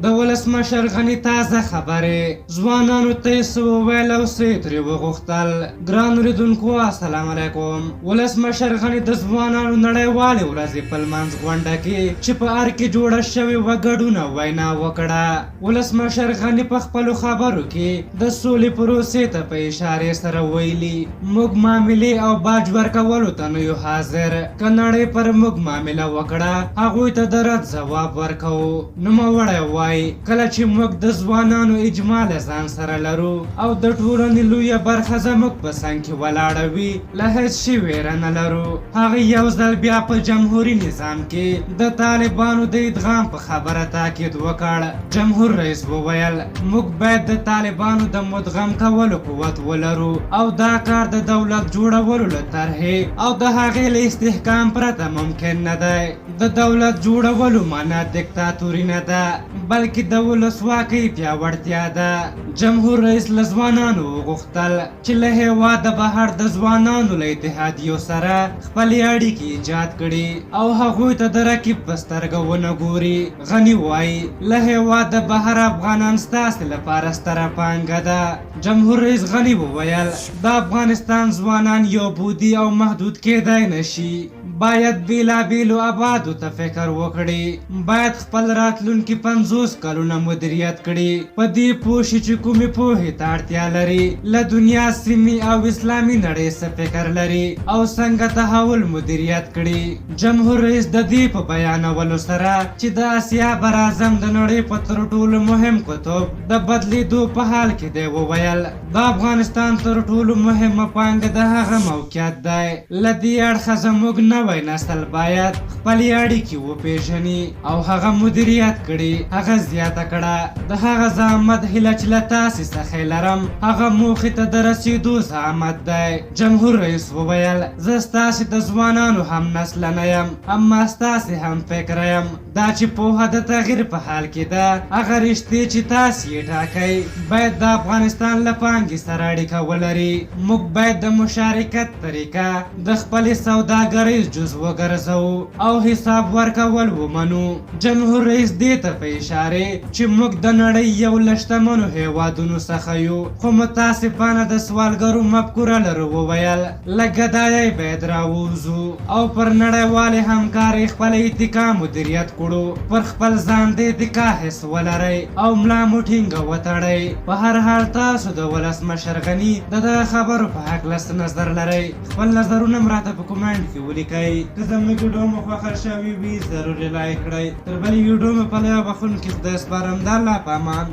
د ولسمشر غني تازه خبرې ځوانانو ته یې څه وویل او څه یې ترې وغوښتل. ګرانو لیدونکو السلام علیکم. ولسمشر غني د ځوانانو نړیوالې ورځې په لمانځ غونډه کې چې په ار کې جوړه شوې وه ګډونه وینا وکړه. ولسمشر غني په خپلو خبرو کې د سولې پروسې ته په اشارې سره ویلي موږ معاملې او باج ورکولو ته نه یو حاضر. که نړۍ پر موږ معامله وکړه هغوی ته د رد ځواب ورکوو. نوموړی وایي کله چې موږ د ځوانانو اجماع له ځان سره لرو او د ټولنې لویه برخه زموږ په څنګ کې ولاړه وي له هېڅ شي ویره نه لرو. هغه یو ځل بیا په جمهوري نظام کې د طالبانو د ادغام په خبره تاکید وکړ. جمهور رئیس وویل موږ باید د طالبانو د مدغم کولو قوت ولرو او دا کار د دولت جوړولو له طرحې او د هغې له استحکام پرته ممکن نه دی. د دولت جوړولو معنا دیکتاتوري نه ده بلکې د ولسواکۍ پیاوړتیا ده. جمهور رئیس له ځوانانو وغوښتل چې له هېواده بهر د ځوانانو له اتحادیو سره خپلې اړیکې ایجاد کړي او هغوی ته د رقیب په سترګه ونه ګوري. غني وایي له هېواده بهر افغانان ستاسې لپاره ستره پانګه ده. جمهور رئیس غني وویل د افغانستان ځوانان یو بودي او محدود کېدای نشي. باید بیلابیلو ابعادو ته فکر وکړي. باید خپل راتلونکي 50 کلونه مدیریت کړي. په دې پوه شي چې کومې پوهې ته اړتیا لري. له دنیا سیمې او اسلامي نړۍ څه فکر لري او څنګه تحول مدیریت کړي. جمهور رئیس د دې په بیانولو سره چې د اسیا براعظم د نړۍ په تر ټولو مهم قطب د بدلیدو په حال کې دی وویل د افغانستان تر ټولو مهمه پانګه د هغه موقعیت دی. له دې اړخه زموږ نوی نسل باید خپلې اړیکې وپېژني او هغه مدیریت کړي. هغه زیاته کړه د هغه زحمت هیله چې له تاسې څخه لرم هغه موخې ته د رسېدو زحمت دی. جمهور رئیس وویل زه ستاسې د ځوانانو هم نسله نه یم اما ستاسې هم فکره یم. دا چې پوهه د تغییر په حال کې ده هغه رشتې چې تاسې یې ټاکئ باید د افغانستان له پانګې سره اړیکه ولري. موږ باید د مشارکت طریقه د خپلې سوداګرۍ جز وګرځوو او حساب ورکول ومنو. جمهور رئیس دې ته په اشارې چې موږ د نړۍ یو له شتمنو هېوادونو څخه یو خو متاسفانه د سوالګرو مفکوره لرو وویل له ګدایۍ باید راووځو او پر نړیوالې همکارۍ خپله اتکا مدیریت کړو. پر خپل ځان د اتکا حس ولرئ او ملا مو ټینګه وتړئ. په هر حال تاسو د ولسمشر غني د دغه خبرو په هکله څه نظر لرئ خپل نظرونه م راته په کومنټ کې ولیکئ. که زموږ ویډیو مو خوښه شوې وي ضروري لایک کړئ. تر بلې ویډیو مې په لیا بخښونکي خدای سپارم. د الله په امان.